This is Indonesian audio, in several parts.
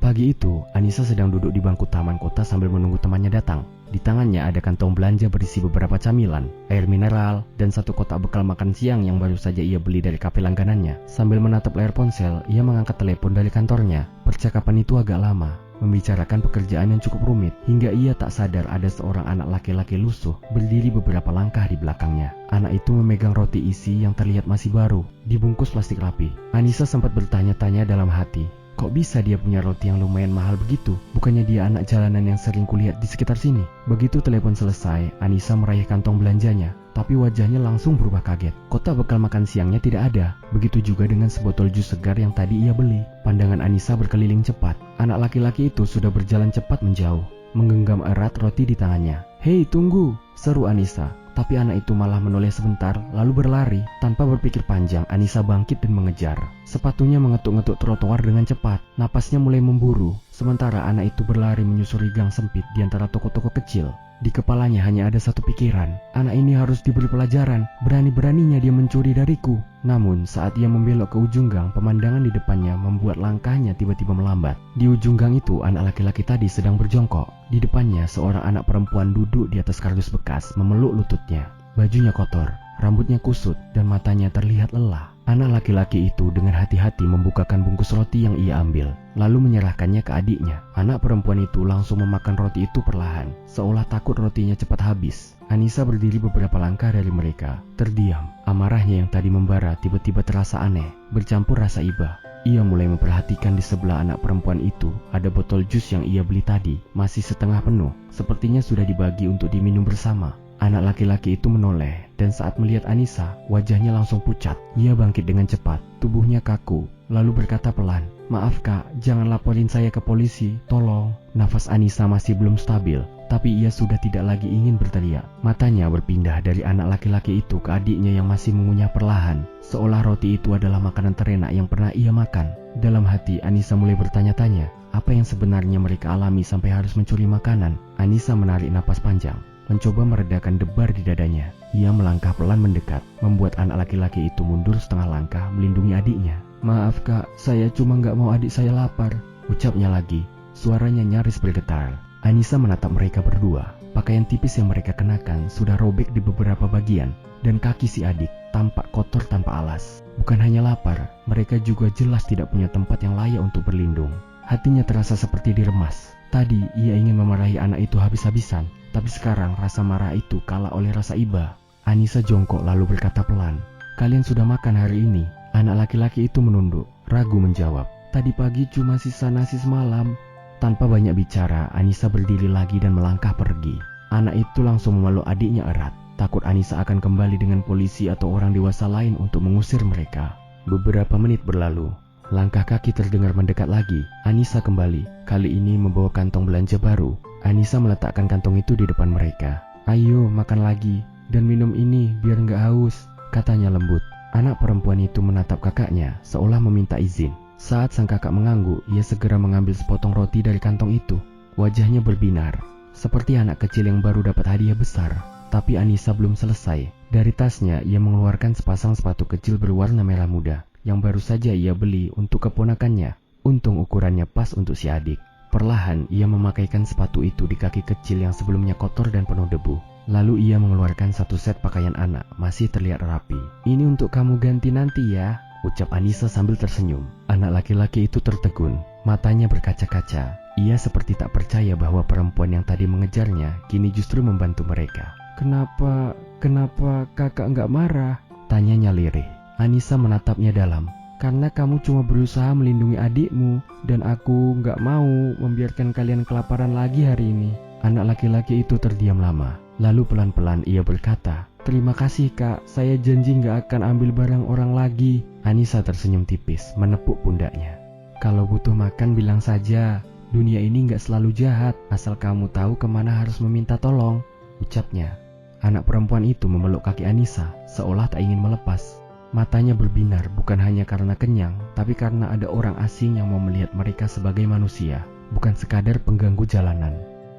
Pagi itu, Anissa sedang duduk di bangku taman kota sambil menunggu temannya datang. Di tangannya ada kantong belanja berisi beberapa camilan, air mineral, dan satu kotak bekal makan siang yang baru saja ia beli dari kafe langganannya. Sambil menatap layar ponsel, ia mengangkat telepon dari kantornya. Percakapan itu agak lama, membicarakan pekerjaan yang cukup rumit, hingga ia tak sadar ada seorang anak laki-laki lusuh berdiri beberapa langkah di belakangnya. Anak itu memegang roti isi yang terlihat masih baru, dibungkus plastik rapi. Anissa sempat bertanya-tanya dalam hati, kok bisa dia punya roti yang lumayan mahal begitu? Bukannya dia anak jalanan yang sering kulihat di sekitar sini? Begitu telepon selesai, Anissa meraih kantong belanjanya, tapi wajahnya langsung berubah kaget. Kotak bekal makan siangnya tidak ada. Begitu juga dengan sebotol jus segar yang tadi ia beli. Pandangan Anissa berkeliling cepat. Anak laki-laki itu sudah berjalan cepat menjauh, menggenggam erat roti di tangannya. "Hei, tunggu!" seru Anissa. Tapi anak itu malah menoleh sebentar, lalu berlari. Tanpa berpikir panjang, Anissa bangkit dan mengejar. Sepatunya mengetuk-ngetuk trotoar dengan cepat. Napasnya mulai memburu, sementara anak itu berlari menyusuri gang sempit di antara toko-toko kecil. Di kepalanya hanya ada satu pikiran, anak ini harus diberi pelajaran. Berani-beraninya dia mencuri dariku. Namun saat ia membelok ke ujung gang, pemandangan di depannya membuat langkahnya tiba-tiba melambat. Di ujung gang itu, anak laki-laki tadi sedang berjongkok. Di depannya, seorang anak perempuan duduk di atas kardus bekas, memeluk lututnya. Bajunya kotor, rambutnya kusut, dan matanya terlihat lelah. Anak laki-laki itu dengan hati-hati membukakan bungkus roti yang ia ambil, lalu menyerahkannya ke adiknya. Anak perempuan itu langsung memakan roti itu perlahan, seolah takut rotinya cepat habis. Anissa berdiri beberapa langkah dari mereka, terdiam. Amarahnya yang tadi membara tiba-tiba terasa aneh, bercampur rasa iba. Ia mulai memperhatikan di sebelah anak perempuan itu, ada botol jus yang ia beli tadi, masih setengah penuh. Sepertinya sudah dibagi untuk diminum bersama. Anak laki-laki itu menoleh, dan saat melihat Anissa, wajahnya langsung pucat. Ia bangkit dengan cepat, tubuhnya kaku, lalu berkata pelan, "Maaf kak, jangan laporin saya ke polisi, tolong." Nafas Anissa masih belum stabil, tapi ia sudah tidak lagi ingin berteriak. Matanya berpindah dari anak laki-laki itu ke adiknya yang masih mengunyah perlahan, seolah roti itu adalah makanan terenak yang pernah ia makan. Dalam hati, Anissa mulai bertanya-tanya, apa yang sebenarnya mereka alami sampai harus mencuri makanan. Anissa menarik napas panjang, mencoba meredakan debar di dadanya. Ia melangkah pelan mendekat, membuat anak laki-laki itu mundur setengah langkah melindungi adiknya. "Maaf kak, saya cuma nggak mau adik saya lapar," ucapnya lagi. Suaranya nyaris bergetar. Anissa menatap mereka berdua. Pakaian tipis yang mereka kenakan sudah robek di beberapa bagian, dan kaki si adik tampak kotor tanpa alas. Bukan hanya lapar, mereka juga jelas tidak punya tempat yang layak untuk berlindung. Hatinya terasa seperti diremas. Tadi ia ingin memarahi anak itu habis-habisan, tapi sekarang rasa marah itu kalah oleh rasa iba. Anissa jongkok lalu berkata pelan, "Kalian sudah makan hari ini?" Anak laki-laki itu menunduk, ragu menjawab, "Tadi pagi cuma sisa nasi semalam." Tanpa banyak bicara, Anissa berdiri lagi dan melangkah pergi. Anak itu langsung memeluk adiknya erat, takut Anissa akan kembali dengan polisi atau orang dewasa lain untuk mengusir mereka. Beberapa menit berlalu. Langkah kaki terdengar mendekat lagi. Anissa kembali, kali ini membawa kantong belanja baru. Anissa meletakkan kantong itu di depan mereka. "Ayo makan lagi, dan minum ini biar nggak haus," katanya lembut. Anak perempuan itu menatap kakaknya, seolah meminta izin. Saat sang kakak mengangguk, ia segera mengambil sepotong roti dari kantong itu. Wajahnya berbinar, seperti anak kecil yang baru dapat hadiah besar. Tapi Anissa belum selesai. Dari tasnya, ia mengeluarkan sepasang sepatu kecil berwarna merah muda, yang baru saja ia beli untuk keponakannya. Untung ukurannya pas untuk si adik. Perlahan ia memakaikan sepatu itu di kaki kecil yang sebelumnya kotor dan penuh debu. Lalu ia mengeluarkan satu set pakaian anak, masih terlihat rapi. "Ini untuk kamu ganti nanti ya," ucap Anissa sambil tersenyum. Anak laki-laki itu tertegun, matanya berkaca-kaca. Ia seperti tak percaya bahwa perempuan yang tadi mengejarnya kini justru membantu mereka. Kenapa kakak nggak marah?" tanyanya lirih. Anissa menatapnya dalam. "Karena kamu cuma berusaha melindungi adikmu, dan aku nggak mau membiarkan kalian kelaparan lagi hari ini." Anak laki-laki itu terdiam lama. Lalu pelan-pelan ia berkata, "Terima kasih kak, saya janji nggak akan ambil barang orang lagi." Anissa tersenyum tipis, menepuk pundaknya. "Kalau butuh makan bilang saja, dunia ini nggak selalu jahat, asal kamu tahu kemana harus meminta tolong," ucapnya. Anak perempuan itu memeluk kaki Anissa, seolah tak ingin melepas. Matanya berbinar bukan hanya karena kenyang, tapi karena ada orang asing yang mau melihat mereka sebagai manusia, bukan sekadar pengganggu jalanan.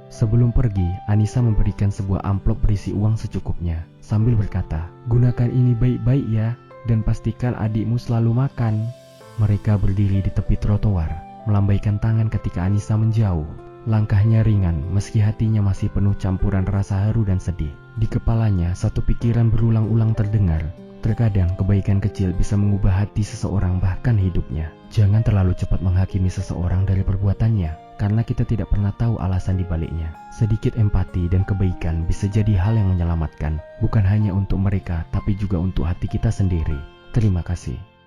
Sebelum pergi, Anissa memberikan sebuah amplop berisi uang secukupnya, sambil berkata, "Gunakan ini baik-baik ya, dan pastikan adikmu selalu makan." Mereka berdiri di tepi trotoar, melambaikan tangan ketika Anissa menjauh. Langkahnya ringan meski hatinya masih penuh campuran rasa haru dan sedih. Di kepalanya satu pikiran berulang-ulang terdengar. Terkadang kebaikan kecil bisa mengubah hati seseorang bahkan hidupnya. Jangan terlalu cepat menghakimi seseorang dari perbuatannya, karena kita tidak pernah tahu alasan dibaliknya. Sedikit empati dan kebaikan bisa jadi hal yang menyelamatkan, bukan hanya untuk mereka tapi juga untuk hati kita sendiri. Terima kasih.